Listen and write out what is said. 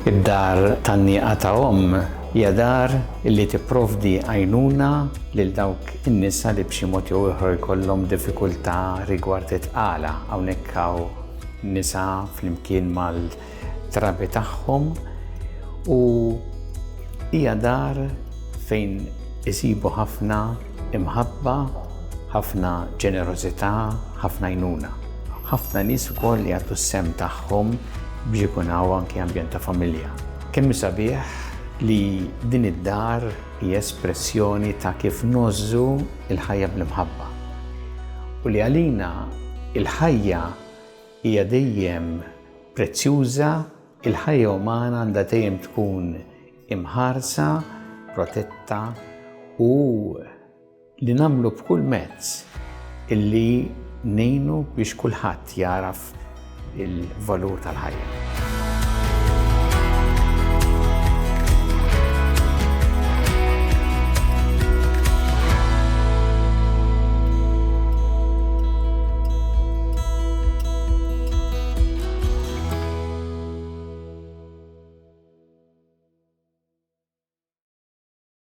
Id-dar tan-nieqa ta' hija dar li tipprovdi għajnuna lil dawk in-nisa li b'xi mod jew ieħor jkollhom diffikultà rigward it-tqala. Hawnhekk hawn nisa flimkien mal-trabi tagħhom u hija dar fejn isibu ħafna imħabba, ħafna ġenerożità, ħafna għajnuna. Ħafna nies ukoll li jagħtu s-semm tagħhom biex ikun hawn anke ambjent ta' familja. Kemm sabiħ li din id-dar hija espressjoni ta' kif nożżu l-ħajja bl-imħabba. U li għalina il-ħajja hija dejjem prezzjuża, il-ħajja umana għandha dejjem tkun imħarsa, protetta u li nagħmlu b'kull mezz illi ngħinu biex kulħadd jaraf il-valur tal-ħajja.